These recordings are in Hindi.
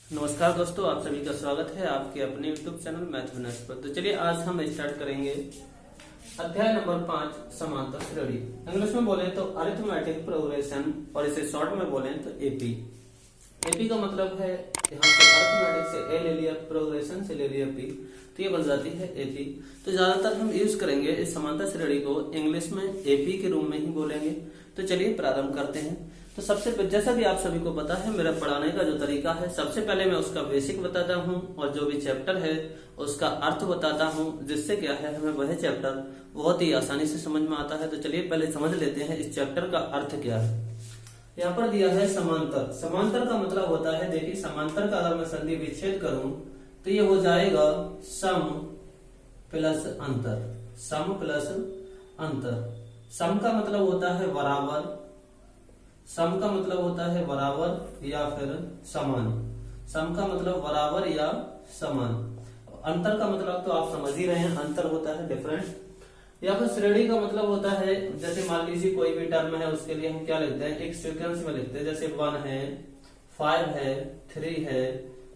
नमस्कार दोस्तों, आप सभी का स्वागत है आपके अपने YouTube चैनल मैथ विनर्स पर। तो चलिए आज हम स्टार्ट करेंगे अध्याय नंबर 5 समांतर श्रेणी। इंग्लिश में बोले तो अरिथमेटिक प्रोग्रेशन और इसे शॉर्ट में बोले तो एपी। एपी का मतलब है यहाँ पे अरिथमेटिक से ए ले लिया, प्रोग्रेशन से ले लिया पी, तो ये बन जाती है एपी। तो ज्यादातर हम यूज करेंगे इस समांतर श्रेणी को इंग्लिश में एपी के रूप में ही बोलेंगे। तो चलिए प्रारंभ करते हैं। तो सबसे जैसा कि आप सभी को पता है, मेरा पढ़ाने का जो तरीका है, सबसे पहले मैं उसका बेसिक बताता हूँ और जो भी चैप्टर है उसका अर्थ बताता हूँ, जिससे क्या है हमें वह चैप्टर बहुत ही आसानी से समझ में आता है। तो चलिए पहले समझ लेते हैं इस चैप्टर का अर्थ क्या है। यहाँ पर दिया है समांतर। समांतर का मतलब होता है, देखिए समांतर का अगर मैं संधि विच्छेद करूं तो ये हो जाएगा सम प्लस अंतर। सम प्लस अंतर। सम का मतलब होता है बराबर, सम का मतलब होता है बराबर या फिर समान। सम का मतलब बराबर या समान। अंतर का मतलब तो आप समझ ही रहे हैं, अंतर होता है डिफरेंट। या फिर श्रेणी का मतलब होता है, जैसे मान लीजिए कोई भी टर्म है उसके लिए हम क्या लिखते हैं, एक सीक्वेंस में लिखते हैं। जैसे 1 है, 5 है, 3 है,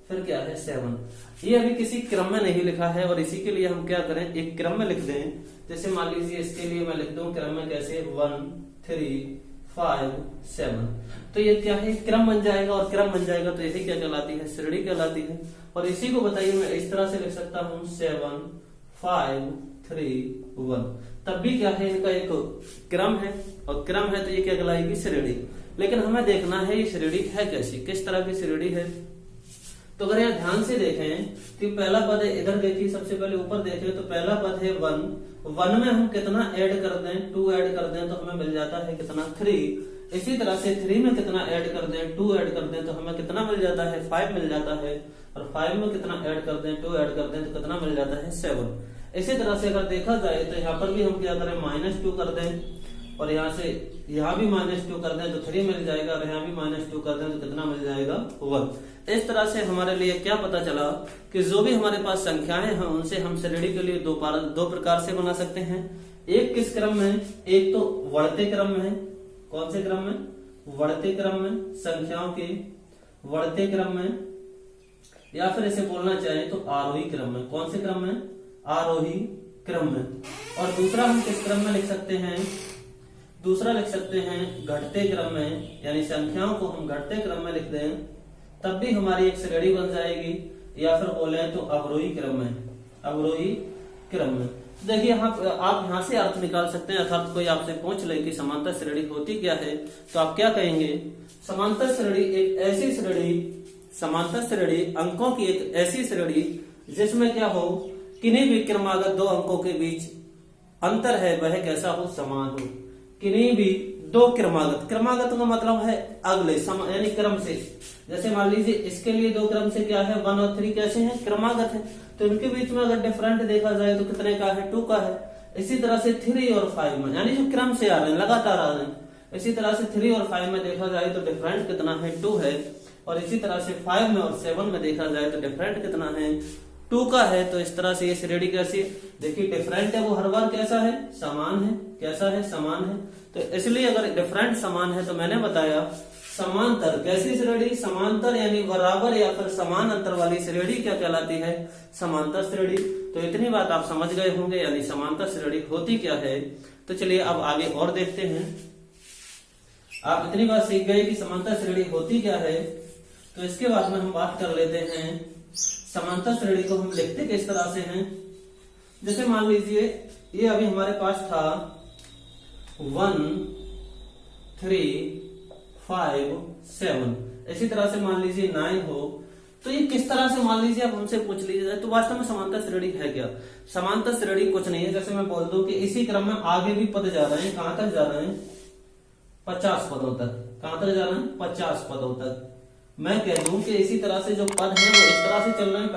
फिर क्या है 7। ये अभी किसी क्रम में नहीं लिखा है और इसी के लिए हम क्या करें, एक क्रम में लिख दें। जैसे मान लीजिए इसके लिए मैं लिख दूं क्रम में कैसे 1 3 5 7। तो ये क्या है, क्रम बन जाएगा और क्रम बन जाएगा तो यही क्या कहलाती है, श्रेणी कहलाती है। और इसी को बताइए मैं इस तरह से लिख सकता हूँ 7 5 3 1। तब भी क्या है, इनका एक क्रम है और क्रम है तो ये क्या कहलाएगी, श्रेणी। लेकिन हमें देखना है ये श्रेणी है कैसी, किस तरह की श्रेणी है। तो अगर यहाँ ध्यान से देखें कि पहला पद है, इधर देखिए सबसे पहले ऊपर देखें तो पहला पद है 1। 1 में हम कितना ऐड कर दें, 2 ऐड कर दें तो हमें मिल जाता है कितना, 3। इसी तरह से 3 में कितना ऐड कर दें, 2 ऐड कर दें तो हमें कितना मिल जाता है, 5 मिल जाता है। और 5 में कितना ऐड कर दें, 2 ऐड कर दें तो कितना मिल जाता है, 7। इसी तरह से अगर देखा जाए तो यहाँ पर भी हम क्या करें, -2 कर दें और यहाँ से यहाँ भी -2 कर दें तो 3 मिल जाएगा और यहाँ भी -2 कर दें तो कितना मिल जाएगा, 1। इस तरह से हमारे लिए क्या पता चला कि जो भी हमारे पास संख्याएं हैं उनसे हम श्रेणी के लिए दो प्रकार से बना सकते हैं। एक किस क्रम में, एक तो बढ़ते क्रम में। कौन से क्रम में, बढ़ते क्रम में, संख्याओं के बढ़ते क्रम में, या फिर इसे बोलना चाहे तो आरोही क्रम में। कौन से क्रम में, आरोही क्रम में। और दूसरा हम किस क्रम में लिख सकते हैं, दूसरा लिख सकते हैं घटते क्रम में, यानी संख्याओं को हम घटते क्रम में लिख दें तब भी हमारी एक श्रेणी बन जाएगी। या फिर बोले तो अवरोही क्रम में, अवरोही क्रम में। तो देखिए आप यहाँ से अर्थ निकाल सकते हैं। अर्थात कोई आपसे पूछ ले कि समांतर श्रेणी होती क्या है तो आप क्या कहेंगे, समांतर श्रेणी एक ऐसी श्रेणी, समांतर श्रेणी अंकों की एक ऐसी श्रेणी जिसमें क्या हो, किन्हीं भी क्रमागत 2 अंकों के बीच अंतर है वह कैसा हो, समान हो। किन्हीं भी 2 क्रमागत, क्रमागत का मतलब है अगले यानी क्रम से। जैसे मान लीजिए इसके लिए 2 क्रम से क्या है, 1 और 3 कैसे हैं, क्रमागत है। तो इनके बीच में अगर डिफरेंट देखा जाए तो कितने का है, 2 का है। इसी तरह से 3 और 5 में, यानी जो क्रम से आ रहे हैं, लगातार आ रहे हैं। इसी तरह से 3 और 5 में देखा जाए तो डिफरेंट कितना है, 2 है। और इसी तरह से 5 में और 7 में देखा जाए तो डिफरेंट कितना है, 2 का है। तो इस तरह से ये श्रेणी कैसी, देखिए डिफरेंट है वो हर बार कैसा है, समान है। कैसा है, समान है। तो इसलिए अगर डिफरेंट समान है तो मैंने बताया समांतर कैसी श्रेणी, समांतर यानी बराबर या फिर समान अंतर वाली श्रेणी क्या कहलाती है, समांतर श्रेणी। तो इतनी बात आप समझ गए होंगे, यानी समांतर श्रेणी होती क्या है। तो चलिए अब आगे और देखते हैं। आप इतनी बात सीख गए कि समांतर श्रेणी होती क्या है, तो इसके बाद में हम बात कर लेते हैं समांतर श्रेणी को हम लिखते किस तरह से हैं। जैसे मान लीजिए ये अभी हमारे पास था 1 3 5 7। इसी तरह से मान लीजिए 9 हो, तो ये किस तरह से, मान लीजिए आप हमसे पूछ लीजिए तो वास्तव में समांतर श्रेणी है क्या। समांतर श्रेणी कुछ नहीं है। जैसे मैं बोल दूं कि इसी क्रम में आगे भी पद जा रहे हैं, कहां तक जा रहे हैं, 50 पदों तक। कहां तक जा रहे हैं, 50 पदों तक। मैं कह दूं कि इसी तरह से जो पद है वो इस तरह से चल रहे हैं।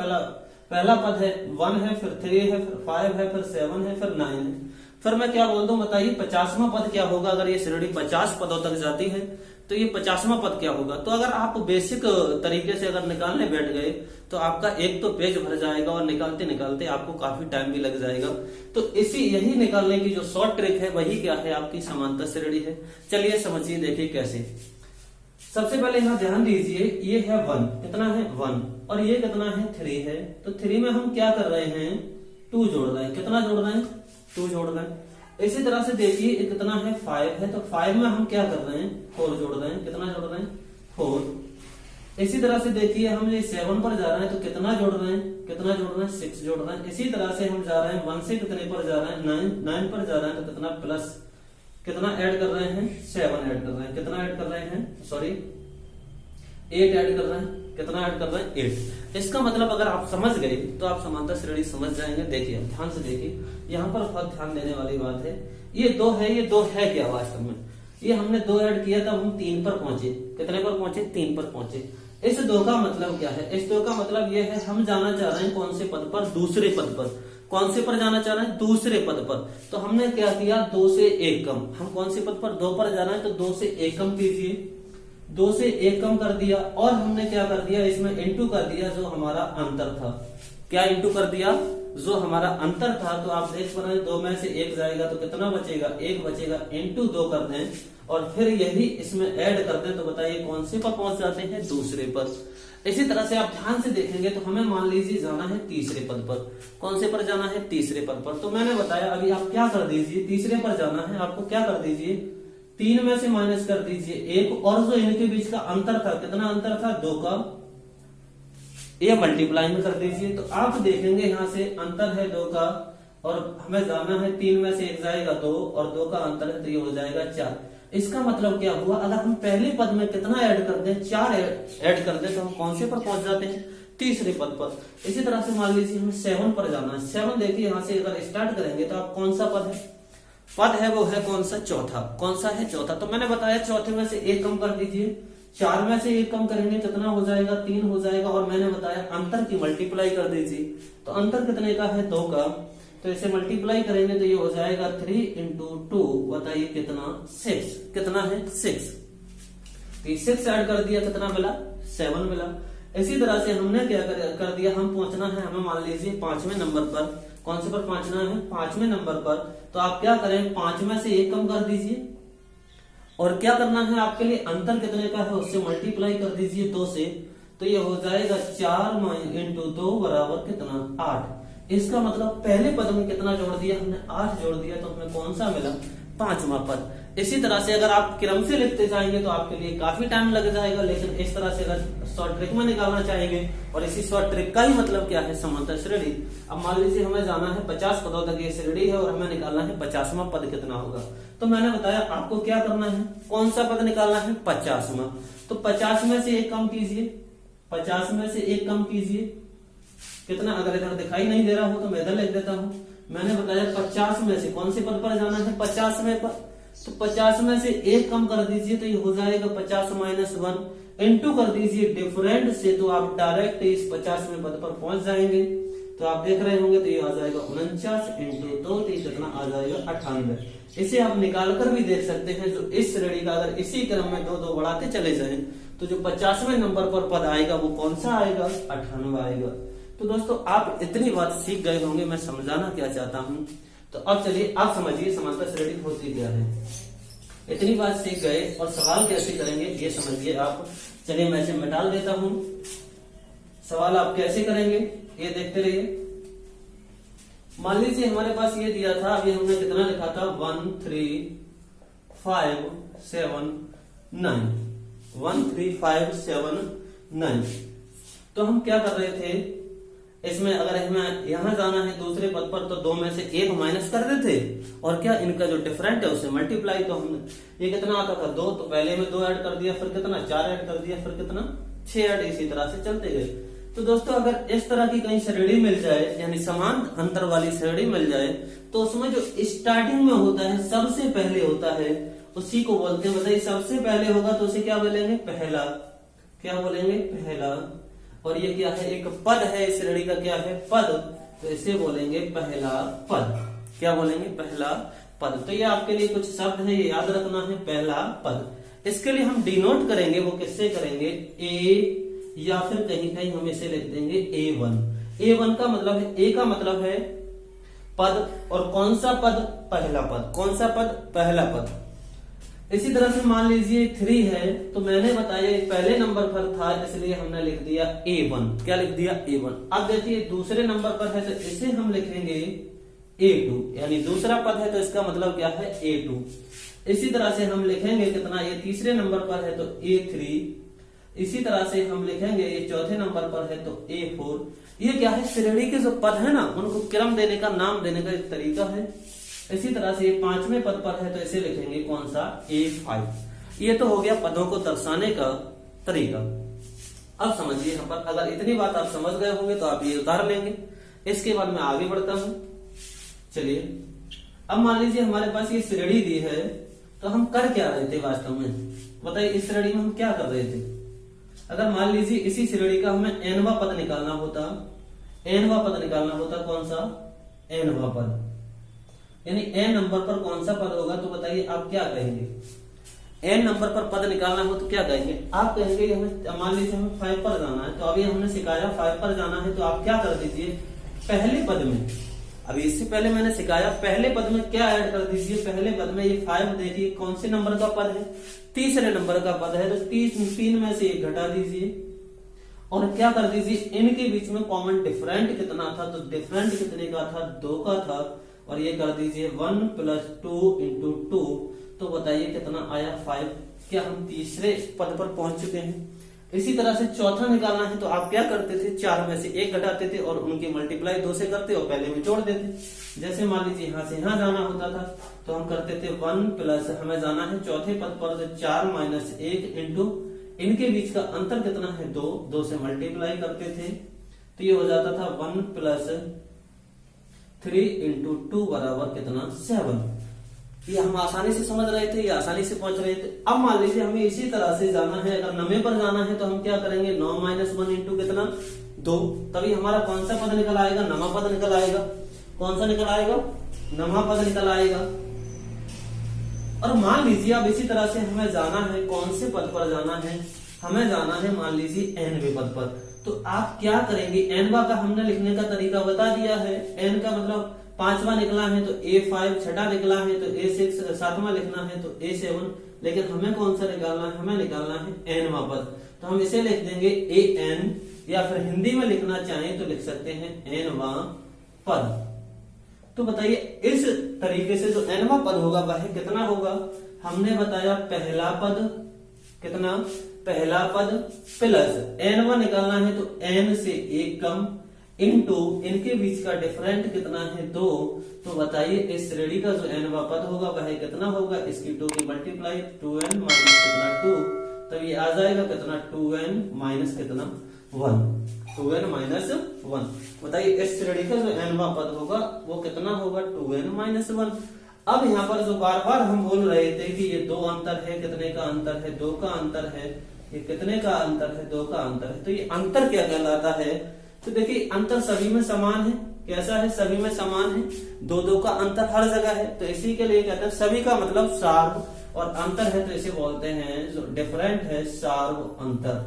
पहला पद है 1 है, फिर 3 है, फिर 5 है, फिर 7 है, फिर 9 है। फिर मैं क्या बोल दूं, बताइए 50वां पद क्या होगा। अगर ये श्रेणी 50 पदों तक जाती है तो ये 50वां पद क्या होगा। तो अगर आप बेसिक तरीके से अगर निकालने बैठ गए तो आपका एक तो पेज भर जाएगा और निकालते निकालते आपको काफी टाइम भी लग जाएगा। तो यही निकालने की जो शॉर्ट ट्रिक है वही क्या है, आपकी समांतर श्रेणी है। चलिए समझिए, देखिए कैसे। सबसे पहले यहाँ ध्यान दीजिए, ये है 1, कितना है 1, और ये कितना है 3 है। तो 3 में हम क्या कर रहे हैं, 2 जोड़ रहे हैं। कितना जोड़ रहे हैं, 2 जोड़ रहे हैं। इसी तरह से देखिए ये कितना है 5 है, तो 5 में हम क्या कर रहे हैं, 4 जोड़ रहे हैं। कितना जोड़ रहे हैं, 4। इसी तरह से देखिए हम ये 7 पर जा रहे हैं, तो कितना जोड़ रहे हैं, कितना जोड़ रहे हैं, 6 जोड़ रहे हैं। इसी तरह से हम जा रहे हैं 1 से कितने पर जा रहे हैं, 9 पर जा रहे हैं, तो कितना प्लस, कितना ऐड कर रहे हैं, 7 ऐड कर रहे हैं। कितना ऐड कर रहे हैं, सॉरी 8 ऐड कर रहे हैं। कितना ऐड कर रहे हैं, 8। इसका मतलब अगर आप समझ गए तो आप समांतर श्रेणी समझ जाएंगे। देखिए ध्यान से देखिए, यहाँ पर बहुत ध्यान देने वाली बात है। ये 2 है, ये 2 है क्या वास्तव में, ये हमने 2 ऐड किया तब हम 3 पर पहुंचे। कितने पर पहुंचे, 3 पर पहुंचे। इस 2 का मतलब क्या है, इस 2 का मतलब ये है हम जाना चाह रहे हैं कौन से पद पर, दूसरे पद पर। कौन से पर जाना चाह रहे हैं, दूसरे पद पर। तो हमने क्या किया, 2 से 1 कम। हम कौन से पद पर, 2 पर जाना है, तो 2 से 1 कम कीजिए। 2 से 1 कम कर दिया, और हमने क्या कर दिया, इसमें इंटू कर दिया जो हमारा अंतर था। क्या इंटू कर दिया, जो हमारा अंतर था। तो आप देख पा रहे हैं 2 में से 1 जाएगा तो कितना बचेगा, 1 बचेगा। इंटू 2 कर दें और फिर यही इसमें ऐड कर दें, तो बताइए कौन से पर पहुंच जाते हैं, दूसरे पर। इसी तरह से आप ध्यान से देखेंगे तो हमें मान लीजिए जाना है तीसरे पद पर। कौन से पर जाना है, तीसरे पद पर। तो मैंने बताया अभी आप क्या कर दीजिए, तीसरे पर जाना है आपको, क्या कर दीजिए, 3 में से माइनस कर दीजिए 1, और जो इनके बीच का अंतर था, कितना अंतर था, 2 का, ये मल्टीप्लाई में कर दीजिए। तो आप देखेंगे यहाँ से अंतर है 2 का, और हमें जाना है 3 में से 1 जाएगा 2, और 2 का अंतर है तो ये हो जाएगा 4। इसका मतलब क्या हुआ, अगर हम पहले पद में कितना ऐड कर दें, 4 ऐड कर दें, तो हम कौन से पर पहुंच जाते हैं, तीसरे पद पर। इसी तरह से मान लीजिए हमें 7 पर जाना है। 7 देखिए यहाँ से अगर स्टार्ट करेंगे तो आप कौन सा पद है, पद है वो है कौन सा, चौथा। कौन सा है, चौथा। तो मैंने बताया चौथे में से 1 कम कर दीजिए। 4 में से 1 कम करेंगे कितना हो जाएगा, 3 हो जाएगा। और मैंने बताया अंतर की मल्टीप्लाई कर दीजिए। तो अंतर कितने का है, 2 का। तो इसे मल्टीप्लाई करेंगे तो ये हो जाएगा 3 इंटू 2, बताइए कितना, 6। कितना है, 6। 6 ऐड कर दिया, कितना मिला, 7 मिला। इसी तरह से हमने क्या कर दिया, हम पहुंचना है हमें मान लीजिए 5वें नंबर पर। कौन से पर पहुंचना है, 5वें नंबर पर। तो आप क्या करें, 5 में से 1 कम कर दीजिए, और क्या करना है आपके लिए, अंतर कितने का है उससे मल्टीप्लाई कर दीजिए 2 से। तो ये हो जाएगा 4 इंटू 2 बराबर कितना, 8। इसका मतलब पहले पद में कितना जोड़ दिया हमने, 8 जोड़ दिया। तो हमें कौन सा मिला, 5वां पद। इसी तरह से अगर आप क्रम से लिखते जाएंगे तो आपके लिए काफी टाइम लग जाएगा, लेकिन इस तरह से अगर शॉर्ट ट्रिक में निकालना चाहेंगे, और इसी शॉर्ट ट्रिक का ही मतलब क्या है, समांतर श्रेणी। अब मान लीजिए हमें जाना है 50 पदों तक ये श्रेणी है, और हमें निकालना है 50वां पद कितना होगा। तो मैंने बताया आपको क्या करना है, कौन सा पद निकालना है, 50वां। तो 50 में से 1 कम कीजिए, 50 में से 1 कम कीजिए कितना। अगर इधर दिखाई नहीं दे रहा हो तो मैं इधर लिख देता हूं। मैंने बताया 50 में से कौन से पद पर जाना है, 50वें पर। तो 50 में से 1 कम कर दीजिए, तो ये हो जाएगा 50 माइनस 1। इंटू कर दीजिए डिफरेंट से, तो आप डायरेक्ट इस 50वें पद पर पहुंच जाएंगे। तो आप देख रहे होंगे तो ये आ जाएगा 49 इंटू 2, तो कितना आ जाएगा, 98। इसे आप निकाल कर भी देख सकते हैं। जो इस श्रेणी का अगर इसी क्रम में 2-2 बढ़ाते चले जाएं, तो जो 50वें नंबर पर पद आएगा वो कौन सा आएगा, 98 आएगा। तो दोस्तों आप इतनी बात सीख गए होंगे, मैं समझाना क्या चाहता हूं। तो अब चलिए आप समझिए समांतर श्रेणी होती क्या है। इतनी बात सीख गए और सवाल कैसे करेंगे ये समझिए आप। चलिए मैं इसे मिटा देता हूं। सवाल आप कैसे करेंगे ये देखते रहिए। मान लीजिए हमारे पास ये दिया था, अभी हमने कितना लिखा था, 1 3 5 7 9, 1 3 5 7 9। तो हम क्या कर रहे थे, इसमें अगर हमें यहां जाना है दूसरे पद पर, तो 2 में से 1 माइनस कर रहे थे, और क्या इनका जो डिफरेंट है उसे मल्टीप्लाई। तो हमने ये कितना आता था, 2, तो पहले में 2 ऐड कर दिया, फिर कितना 4 ऐड कर दिया, फिर कितना 6 ऐड, इसी तरह से चलते गए। तो दोस्तों अगर इस तरह की कहीं श्रेणी मिल जाए, यानी समान अंतर वाली श्रेणी मिल जाए, तो उसमें जो स्टार्टिंग में होता है, सबसे पहले होता है, उसी को बोलते हैं, बताइए सबसे पहले होगा तो उसे क्या बोलेंगे, पहला। क्या बोलेंगे, पहला। और ये क्या है, एक पद है, इस श्रेणी का क्या है, पद। तो इसे बोलेंगे पहला पद। क्या बोलेंगे, पहला पद। तो ये आपके लिए कुछ शब्द है, ये याद रखना है, पहला पद। इसके लिए हम डिनोट करेंगे, वो किससे करेंगे, ए, या फिर कहीं कहीं हम इसे लिख देंगे A1। A1 का मतलब है, ए का मतलब है पद, और कौन सा पद, पहला पद। कौन सा पद, पहला पद। इसी तरह से मान लीजिए 3 है, तो मैंने बताया पहले नंबर पर था इसलिए हमने लिख दिया A1। क्या लिख दिया? A1। अब देखिए दूसरे नंबर पर है तो इसे हम लिखेंगे A2, यानी दूसरा पद है तो इसका मतलब क्या है? A2। इसी तरह से हम लिखेंगे कितना? ये तीसरे नंबर पर है तो A3। इसी तरह से हम लिखेंगे ये चौथे नंबर पर है तो A4। ये क्या है? श्रेणी के जो पद है ना उनको क्रम देने का, नाम देने का एक तरीका है। इसी तरह से ये पांचवें पद पर है तो इसे लिखेंगे कौन सा? A5। ये तो हो गया पदों को दर्शाने का तरीका। अब समझिए यहाँ पर अगर इतनी बात आप समझ गए होंगे तो आप ये उतार लेंगे। इसके बाद मैं आगे बढ़ता हूं। चलिए अब मान लीजिए हमारे पास ये श्रेणी दी है तो हम कर क्या रहे थे वास्तव में? बताइए इस श्रेणी में हम क्या कर रहे थे? अगर मान लीजिए इसी श्रेणी का हमें nवा पद निकालना होता, nवा पद निकालना होता, कौन सा? nवा पद, यानी n नंबर पर कौन सा पद होगा तो बताइए आप क्या कहेंगे? n नंबर पर पद निकालना हो तो क्या कहेंगे? आप कहेंगे हमें, मान लीजिए हमें 5 पर जाना है, तो अभी हमने सिखाया 5 पर जाना है, तो आप क्या कर दीजिए? पहले पद में, अभी इससे पहले मैंने सिखाया पहले पद में क्या ऐड कर दीजिए? पहले पद में ये 5 देखिए कौन से नंबर का पद है? तीसरे नंबर का पद है, तो 3 में से 1 घटा दीजिए और क्या कर दीजिए? इनके बीच में कॉमन डिफरेंट कितना था? तो डिफरेंट कितने का था? 2 का था, और ये कर दीजिए 1 + 2 × 2, तो बताइए कितना आया? 5। क्या हम तीसरे पद पर पहुंच चुके हैं? इसी तरह से चौथा निकालना है तो आप क्या करते थे? 4 में से 1 घटाते थे और उनकी मल्टीप्लाई 2 से करते और पहले में जोड़ देते। जैसे मान लीजिए यहां से यहां जाना होता था तो हम करते थे 1 + हमें जाना है चौथे पद पर, 4 - 1 × इनके बीच का अंतर कितना है? 2 से मल्टीप्लाई करते थे तो ये हो जाता था 1 + 3 × 2 बराबर कितना? 7। ये हम आसानी से समझ रहे थे, ये आसानी से पहुंच रहे थे। अब मान लीजिए हमें इसी तरह से जाना है, अगर 9वें पर जाना है तो हम क्या करेंगे? 9 - 1 × कितना? 2। तभी हमारा कौन सा पद निकल आएगा? 9वां पद निकल आएगा। कौन सा निकल आएगा? 9वां पद निकल आएगा। और मान लीजिए अब इसी तरह से हमें जाना है, कौन से पद पर जाना है? हमें जाना है मान लीजिए nवें पद पर, तो आप क्या करेंगे? nवा का हमने लिखने का तरीका बता दिया है। n का मतलब 5वां निकला है तो A5, छठा निकला है तो A6, 7वां लिखना है तो A7, लेकिन हमें कौन सा निकालना है? हमें निकालना है nवां पद, तो हम इसे लिख देंगे AN, या फिर हिंदी में लिखना चाहें तो लिख सकते हैं nवां पद। तो बताइए इस तरीके से जो nवां पद होगा वह कितना होगा? हमने बताया पहला पद कितना? पहला पद प्लस nवां निकालना है तो n से 1 कम इनटू इनके बीच का डिफरेंट कितना है? 2। तो बताइए इस श्रेणी का जो nवां पद होगा वह कितना होगा? इसकी 2 की मल्टीप्लाई 2n - कितना? 2, तब ये आ जाएगा कितना? 2n - कितना? 1। 2n - 1। बताइए इस श्रेणी का जो nवां पद होगा वो कितना होगा? 2n - 1। अब यहाँ पर जो बार बार हम बोल रहे थे कि ये 2 अंतर है, कितने का अंतर है? 2 का अंतर है। ये कितने का अंतर है? 2 का अंतर है। तो ये अंतर क्या कहलाता है? तो देखिए अंतर सभी में समान है। कैसा है? सभी में समान है। 2 का अंतर हर जगह है, तो इसी के लिए कहते हैं सभी का मतलब सार्व, और अंतर है तो इसे बोलते हैं जो डिफरेंट है सार्व अंतर।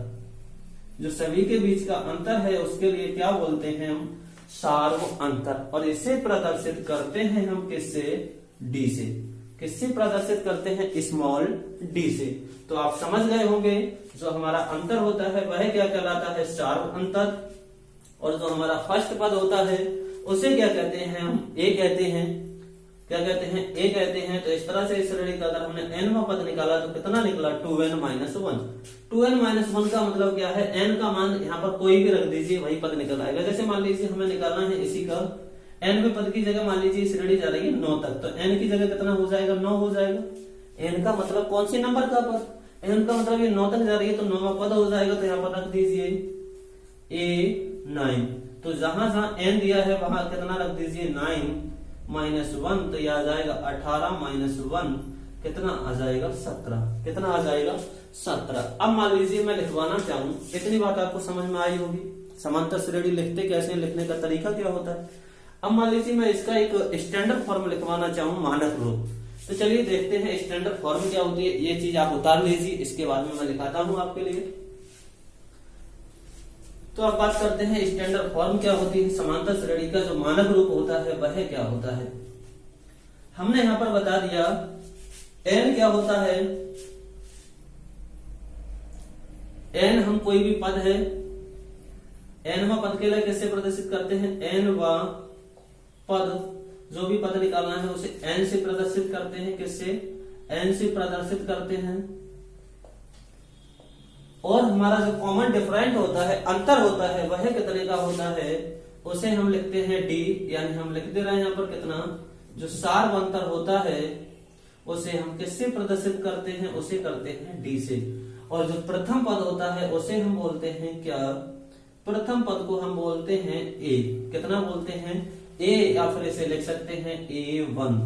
जो सभी के बीच का अंतर है उसके लिए क्या बोलते हैं हम? सार्व अंतर। और इसे प्रदर्शित करते हैं हम किससे? डी से। किससे प्रदर्शित करते हैं? स्मॉल डी से। तो आप समझ गए होंगे जो हमारा अंतर होता है वह क्या कहलाता है? सार्व अंतर। और जो हमारा फर्स्ट पद होता है उसे क्या कहते हैं? हम ए कहते हैं। क्या कहते हैं? ए कहते हैं। तो इस तरह से इस श्रेणी का अगर हमने nवां पद निकाला तो कितना निकला? 2n - 1। 2n - 1 का मतलब क्या है? n का मान यहाँ पर कोई भी रख दीजिए वही पद निकल आएगा। जैसे मान लीजिए हमें निकालना है इसी का nवें पद की जगह, मान लीजिए श्रेणी जा रही है 9 तक, तो n की जगह कितना हो जाएगा? 9 हो जाएगा। n का मतलब कौन से नंबर का पद? n का मतलब ये 9 तक जा रही है तो 9वां पद हो जाएगा। तो यहाँ पर रख दीजिए A9। तो जहां जहां n दिया है वहां कितना रख दीजिए? 9 - 1, तो यह आ जाएगा 18 - 1, कितना आ जाएगा? 17। कितना आ जाएगा? 17। अब मान लीजिए मैं लिखवाना चाहूं, इतनी बात आपको समझ में आई होगी समांतर श्रेणी लिखते कैसे, लिखने का तरीका क्या होता है। अब मान लीजिए मैं इसका एक स्टैंडर्ड फॉर्म लिखवाना चाहूं, मानक रूप, तो चलिए देखते हैं स्टैंडर्ड फॉर्म क्या होती है। ये चीज आप उतार लीजिए, इसके बाद में मैं लिखाता हूं आपके लिए। तो अब बात करते हैं स्टैंडर्ड फॉर्म क्या होती है। समांतर श्रेणी का जो मानक रूप होता है वह क्या होता है। हमने यहां पर बता दिया एन क्या होता है, एन हम कोई भी पद है, एनवा पद के लिए कैसे प्रदर्शित करते हैं, एनवा पद, जो भी पद निकालना है उसे एन से प्रदर्शित करते हैं, किससे, एन से प्रदर्शित करते हैं। और हमारा जो कॉमन डिफरेंट होता है, अंतर होता है, वह कितने का होता है, उसे हम लिखते हैं डी, यानी हम लिख दे रहे हैं यहाँ पर कितना, जो सार्व अंतर होता है उसे हम किससे प्रदर्शित करते हैं, उसे करते हैं डी से। और जो प्रथम पद होता है उसे हम बोलते हैं क्या, प्रथम पद को हम बोलते हैं ए, कितना बोलते हैं, ए, या फिर इसे लिख सकते हैं A1।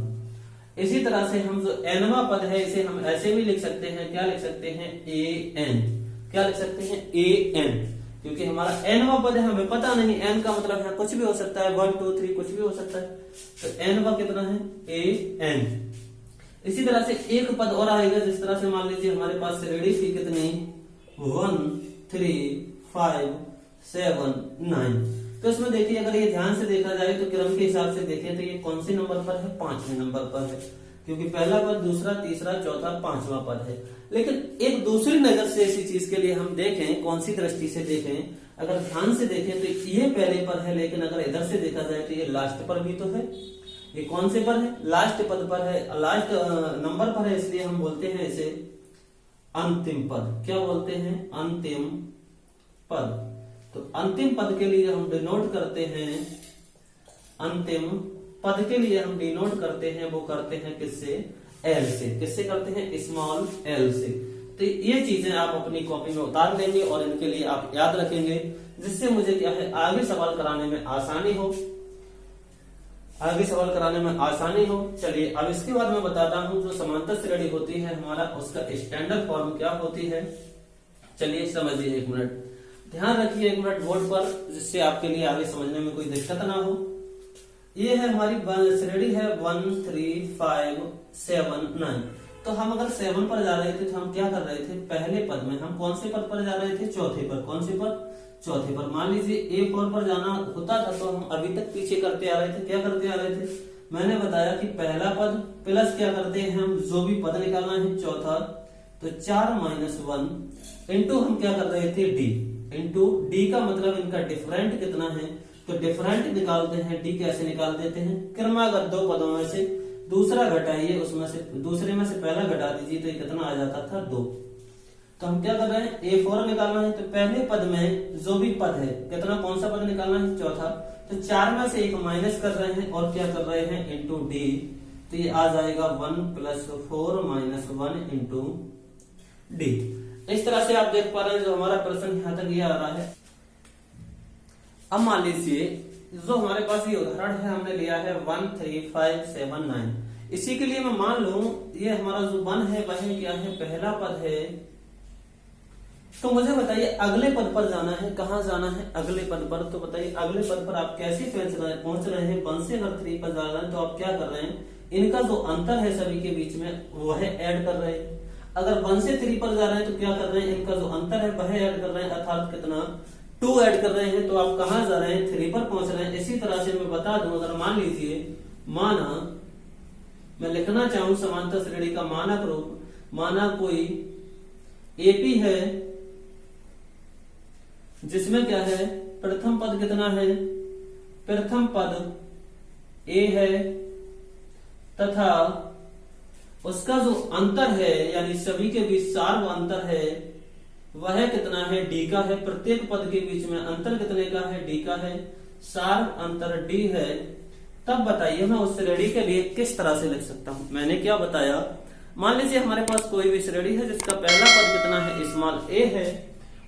इसी तरह से हम जो एनवा पद है इसे हम ऐसे भी लिख सकते हैं, क्या लिख सकते हैं, AN, क्या लिख सकते हैं, AN, क्योंकि हमारा एनवा पद है, हमें पता नहीं, एन का मतलब है कुछ भी हो सकता है, 1 2 3 कुछ भी हो सकता है, तो एनवा कितना है, AN। इसी तरह से एक पद और आएगा, जिस तरह से मान लीजिए हमारे पास श्रेणी थी कितनी, 1 3 5 7 9। तो इसमें देखिए अगर ये ध्यान से देखा जाए तो क्रम के हिसाब से देखें तो ये कौन से नंबर पर है, 5वें नंबर पर है, क्योंकि पहला पद, दूसरा, तीसरा, चौथा, 5वां पद है। लेकिन एक दूसरी नजर से इसी चीज के लिए हम देखें, कौन सी दृष्टि से देखें, अगर ध्यान से देखें तो ये पहले पर है, लेकिन अगर इधर से देखा जाए तो ये लास्ट पर भी तो है। ये कौन से पर है, लास्ट पद पर है, लास्ट नंबर पर है, इसलिए हम बोलते हैं इसे अंतिम पद। क्या बोलते हैं, अंतिम पद। तो अंतिम पद के लिए हम डिनोट करते हैं, अंतिम पद के लिए हम डिनोट करते हैं, वो करते हैं किससे, एल से। किससे करते हैं, स्मॉल एल से। तो ये चीजें आप अपनी कॉपी में उतार देंगे और इनके लिए आप याद रखेंगे, जिससे मुझे क्या है, आगे सवाल कराने में आसानी हो, आगे सवाल कराने में आसानी हो। चलिए अब इसके बाद मैं बताता हूं जो समांतर श्रेणी होती है हमारा, उसका स्टैंडर्ड फॉर्म क्या होती है। चलिए समझिए, एक मिनट ध्यान रखिए, एक मिनट बोर्ड पर, जिससे आपके लिए आगे समझने में कोई दिक्कत ना हो। ये है हमारी श्रेणी है 1 3 5 7 9। तो हम अगर 7 पर जा रहे थे तो हम क्या कर रहे थे, पहले पद में हम कौन से पद पर जा रहे थे, चौथे पर। कौन से पर, चौथे पर। मान लीजिए A4 पर जाना होता था तो हम अभी तक पीछे करते आ रहे थे। क्या करते आ रहे थे, मैंने बताया कि पहला पद प्लस क्या करते हैं हम, जो भी पद निकालना है चौथा, तो 4 - 1 इंटू हम क्या कर रहे थे, डी। इंटू डी का मतलब इनका डिफरेंट कितना है, तो डिफरेंट निकालते हैं, डी कैसे निकाल देते हैं, क्रमागत दो पदों में से दूसरा घटाइए, उसमें से दूसरे में से पहला घटा दीजिए, तो ये कितना आ जाता था, 2। तो हम क्या कर रहे हैं, A4 निकालना है, तो पहले पद में जो भी पद है कितना, कौन सा पद निकालना है, चौथा, तो 4 में से 1 माइनस कर रहे हैं और क्या कर रहे हैं, इंटू डी। तो ये आ जाएगा 1 + 4 - 1 इंटू डी। इस तरह से आप देख पा रहे हैं जो हमारा प्रश्न यहाँ तक ये आ रहा है। अब मान लीजिए जो हमारे पास ये उदाहरण है, हमने लिया है 1 3 5 7 9। इसी के लिए मैं मान लूं ये हमारा जो 1 है वह क्या है, पहला पद है। तो मुझे बताइए अगले पद पर जाना है, कहां जाना है, अगले पद पर। तो बताइए अगले पद पर आप कैसे पहुंच रहे हैं, 1 से अगर 3 पर जा रहे हैं तो आप क्या कर रहे हैं, इनका जो अंतर है सभी के बीच में वह ऐड कर रहे हैं। अगर 1 से 3 पर जा रहे हैं तो क्या कर रहे हैं, इनका जो अंतर है वह ऐड कर रहे हैं, अर्थात कितना, 2 ऐड कर रहे हैं। तो आप कहां जा रहे हैं, 3 पर पहुंच रहे हैं। इसी तरह से मैं बता दूं, अगर मान लीजिए, माना मैं लिखना चाहूं समांतर श्रेणी का मानक रूप, माना कोई एपी है जिसमें क्या है, प्रथम पद कितना है, प्रथम पद ए है तथा उसका जो अंतर है यानी सभी के बीच सार्व अंतर है वह कितना है, डी का है। प्रत्येक पद के बीच में अंतर कितने का है, डी का है, सार्व अंतर डी है। तब बताइए मैं उस श्रेणी के लिए किस तरह से लिख सकता हूं। मैंने क्या बताया, मान लीजिए हमारे पास कोई भी श्रेणी है जिसका पहला पद कितना है, स्मॉल ए है,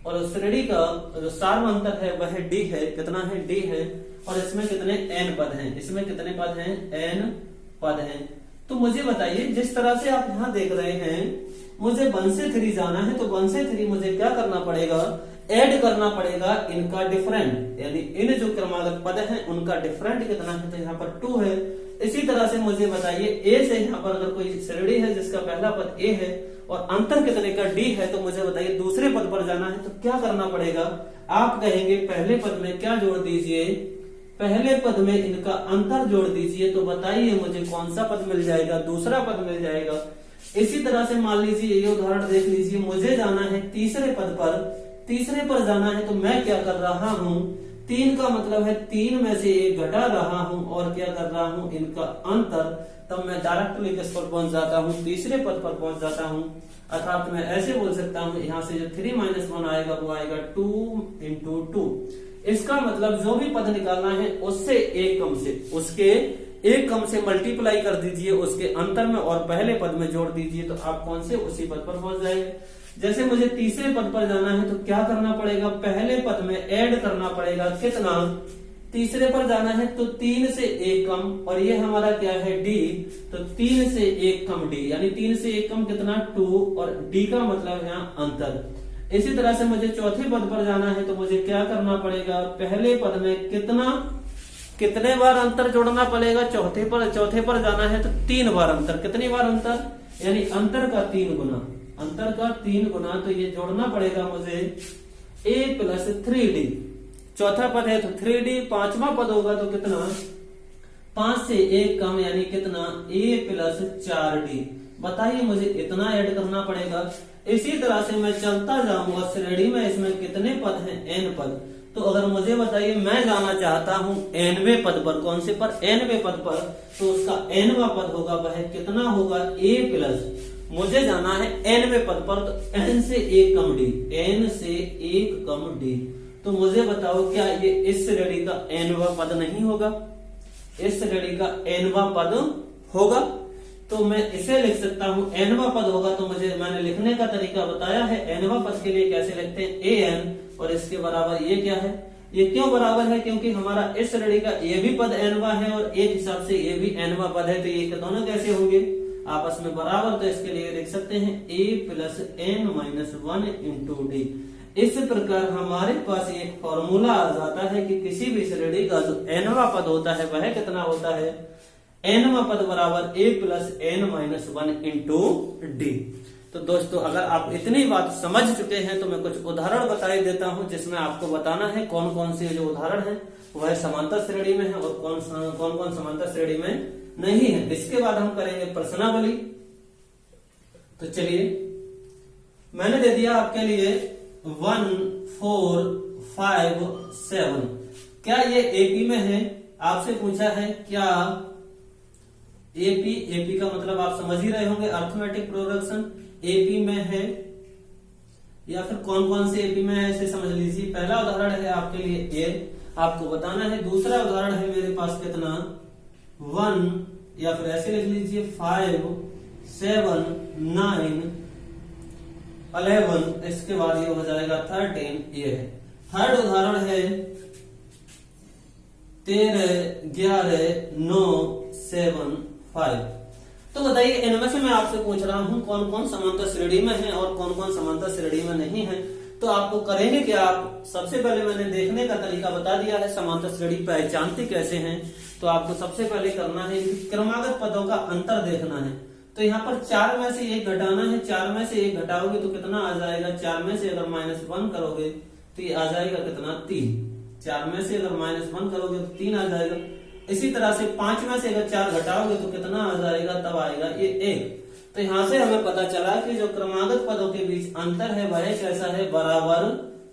और उस श्रेणी का जो सार्व अंतर है वह डी है, कितना है, डी है, और इसमें कितने एन पद हैं, इसमें कितने पद हैं, एन पद हैं। तो मुझे बताइए जिस तरह से आप यहाँ देख रहे हैं, मुझे 1 से 3 जाना है, तो 1 से 3 मुझे क्या करना पड़ेगा, ऐड करना पड़ेगा इनका डिफरेंट, यानी इन जो क्रमागत पद हैं उनका डिफरेंट कितना है, तो यहाँ पर 2 है। इसी तरह से मुझे बताइए ए से यहाँ पर अगर कोई श्रेणी है जिसका पहला पद ए है और अंतर कितने का, डी है, तो मुझे बताइए दूसरे पद पर जाना है तो क्या करना पड़ेगा। आप कहेंगे पहले पद में क्या जोड़ दीजिए, पहले पद में इनका अंतर जोड़ दीजिए। तो बताइए मुझे कौन सा पद मिल जाएगा, दूसरा पद मिल जाएगा। इसी तरह से मान लीजिए ये उदाहरण देख लीजिए, मुझे जाना है तीसरे पद पर, तीसरे पर जाना है तो मैं क्या कर रहा हूं, 3 का मतलब है 3 में से 1 घटा रहा हूं और क्या कर रहा हूं, इनका अंतर, तब मैं डायरेक्टली किस पर पहुंच जाता हूं, तीसरे पद पर पहुंच जाता हूं। अर्थात मैं ऐसे बोल सकता हूं, यहां से जो 3 - 1 आएगा वो आएगा 2 × 2। इसका मतलब जो भी पद निकालना है उससे एक कम से, उसके एक कम से मल्टीप्लाई कर दीजिए उसके अंतर में और पहले पद में जोड़ दीजिए, तो आप कौन से उसी पद पर पहुंच जाएंगे। जैसे मुझे तीसरे पद पर जाना है तो क्या करना पड़ेगा, पहले पद में ऐड करना पड़ेगा कितना, तीसरे पर जाना है तो 3 से 1 कम, और ये हमारा क्या है d, तो 3 से 1 कम d, यानी 3 से 1 कम कितना 2, और d का मतलब है यहाँ अंतर। इसी तरह से मुझे चौथे पद पर जाना है तो मुझे क्या करना पड़ेगा, पहले पद में कितने बार अंतर जोड़ना पड़ेगा, चौथे पर जाना है तो 3 बार अंतर, कितनी बार अंतर, यानी अंतर का 3 गुना, अंतर का 3 गुना, तो ये जोड़ना पड़ेगा मुझे a + 3d। चौथा पद है तो 3d, पांचवा पद होगा तो कितना, 5 से 1 कम, यानी कितना a + 4d। बताइए मुझे इतना ऐड करना पड़ेगा। इसी तरह से मैं चलता जाऊंगा श्रेणी में, इसमें कितने पद हैं, n पद। तो अगर मुझे बताइए मैं जाना चाहता हूं nवें पद पर, कौन से पर, nवें पद पर, तो उसका nवां पद होगा वह कितना होगा, a प्लस, मुझे जाना है nवें पद पर तो n से 1 कम d, n से 1 कम d। तो मुझे बताओ क्या ये इस श्रेणी का nवां पद नहीं होगा, इस श्रेणी का nवां पद होगा। तो मैं इसे लिख सकता हूं, nवां पद होगा तो मुझे, मैंने लिखने का तरीका बताया है, nवां पद के लिए कैसे लिखते हैं, an, और इसके बराबर ये क्या है, ये क्यों बराबर है, क्योंकि हमारा इस श्रेणी का ये भी पद nवां है और एक हिसाब से ये भी nवां पद है, तो ये दोनों कैसे होंगे आपस में बराबर। तो इसके लिए लिख सकते हैं a + n - 1 × d। इस प्रकार हमारे पास एक फॉर्मूला आ जाता है कि किसी भी श्रेणी का जो nवां पद होता है वह कितना होता है, nवां पद बराबर a + n - 1 × d। तो दोस्तों अगर आप इतनी बात समझ चुके हैं तो मैं कुछ उदाहरण बता देता हूं, जिसमें आपको बताना है कौन कौन से जो उदाहरण हैं वह समांतर श्रेणी में है और कौन कौन समांतर श्रेणी में नहीं है। इसके बाद हम करेंगे प्रश्नावली। तो चलिए, मैंने दे दिया आपके लिए 1, 4, 5, 7। क्या ये एपी में है, आपसे पूछा है क्या एपी का मतलब आप समझ ही रहे होंगे, अर्थमेटिक प्रोग्रेशन एपी में है, या फिर कौन कौन से एपी में है इसे समझ लीजिए। पहला उदाहरण है आपके लिए ये, आपको बताना है। दूसरा उदाहरण है मेरे पास कितना, 1, या फिर ऐसे लिख लीजिए 5, 7, 9, 11। इसके बाद ये हो जाएगा 13, ये है। थर्ड उदाहरण है 13, 11, 9, 7, 5। तो बताइए इनमें से मैं आपसे पूछ रहा हूं कौन कौन समांतर श्रेणी में है और कौन कौन समांतर श्रेणी में नहीं है। तो आपको करेंगे क्या, आप सबसे पहले मैंने देखने का तरीका बता दिया है, समांतर श्रेणी पहचानते कैसे हैं। तो आपको सबसे पहले करना है क्रमागत पदों का अंतर देखना है। तो यहाँ पर 4 में से 1 घटाना है, 4 में से 1 घटाओगे तो कितना आ जाएगा, 4 में से अगर -1 करोगे तो ये आ जाएगा कितना, 3। 4 में से अगर -1 करोगे तो 3 आ जाएगा। इसी तरह से 5 में से अगर 4 घटाओगे तो कितना आ जाएगा, तब आएगा ये 1। तो यहाँ से हमें पता चला कि जो क्रमागत पदों के बीच अंतर है वह कैसा है, बराबर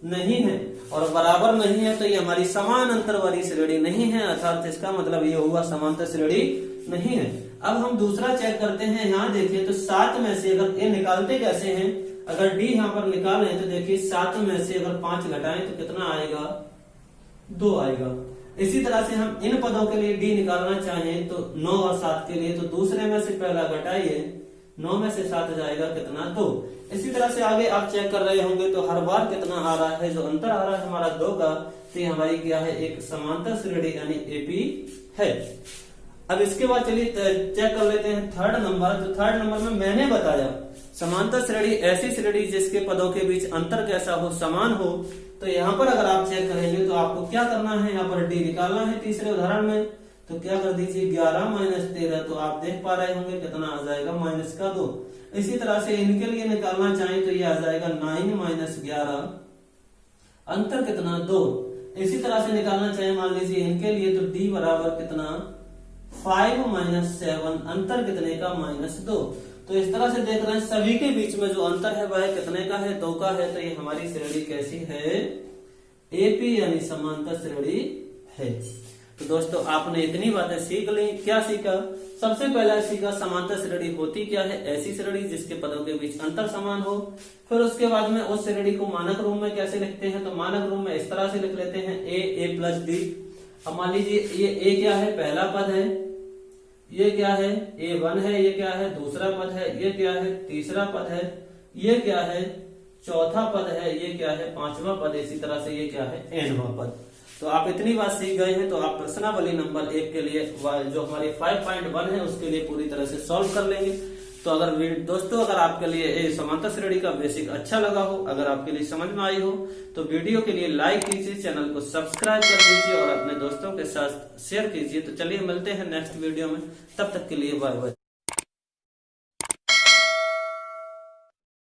नहीं है। और बराबर नहीं है तो ये हमारी समान अंतर वाली श्रेणी नहीं है, अर्थात इसका मतलब ये हुआ समांतर श्रेणी नहीं है। अब हम दूसरा चेक करते हैं। यहाँ देखिए तो 7 में से अगर ये निकालते कैसे हैं, अगर डी यहाँ पर निकालें तो देखिए 7 में से अगर 5 घटाएं तो कितना आएगा, 2 आएगा। इसी तरह से हम इन पदों के लिए डी निकालना चाहें तो 9 और 7 के लिए, तो दूसरे में से पहला घटाइए, 9 में से 7 जाएगा कितना, 2। इसी तरह से आगे आप चेक कर रहे होंगे तो हर बार कितना आ रहा है, जो अंतर आ रहा है हमारा 2 का, तो ये हमारी क्या है, एक समांतर श्रेणी यानी एपी है। अब इसके बाद चलिए चेक कर लेते हैं थर्ड नंबर। तो थर्ड नंबर में मैंने बताया समांतर श्रेणी ऐसी श्रेणी जिसके पदों के बीच अंतर कैसा हो, समान हो। तो यहाँ पर अगर आप चेक करेंगे तो आपको क्या करना है, यहाँ पर डी निकालना है तीसरे उदाहरण में। तो क्या कर दीजिए 11 - 13, तो आप देख पा रहे होंगे कितना आ जाएगा, -2। इसी तरह से इनके लिए निकालना चाहें तो ये आ जाएगा 9 - 11, अंतर कितना, 2। इसी तरह से निकालना चाहें मान लीजिए इनके लिए तो डी बराबर कितना, 5 - 7, अंतर कितने का, -2। तो तो इस तरह से देख रहे हैं सभी के बीच में जो अंतर है वह कितने का है, 2 का है। तो ये हमारी श्रेणी कैसी है, एपी यानी समांतर श्रेणी है। तो दोस्तों आपने इतनी बातें सीख ली। क्या सीखा, सबसे पहला सीखा समांतर श्रेणी होती क्या है, ऐसी श्रेणी जिसके पदों के बीच अंतर समान हो। फिर उसके बाद में उस श्रेणी को मानक रूप में कैसे लिखते हैं, तो मानक रूप में इस तरह से लिख लेते हैं ए प्लस बी। अब मान लीजिए ये ए क्या है, पहला पद है, ये क्या है A1 है, ये क्या है दूसरा पद है, ये क्या है तीसरा पद है, ये क्या है चौथा पद है, ये क्या है 5वां पद, इसी तरह से ये क्या है nवां पद। तो आप इतनी बात सीख गए हैं तो आप प्रश्नावली नंबर 1 के लिए जो हमारे 5.1 है उसके लिए पूरी तरह से सॉल्व कर लेंगे। तो अगर दोस्तों अगर आपके लिए समांतर श्रेणी का बेसिक अच्छा लगा हो, अगर आपके लिए समझ में आई हो, तो वीडियो के लिए लाइक कीजिए, चैनल को सब्सक्राइब कर दीजिए और अपने दोस्तों के साथ शेयर कीजिए। तो चलिए मिलते हैं नेक्स्ट वीडियो में, तब तक के लिए बाय बाय।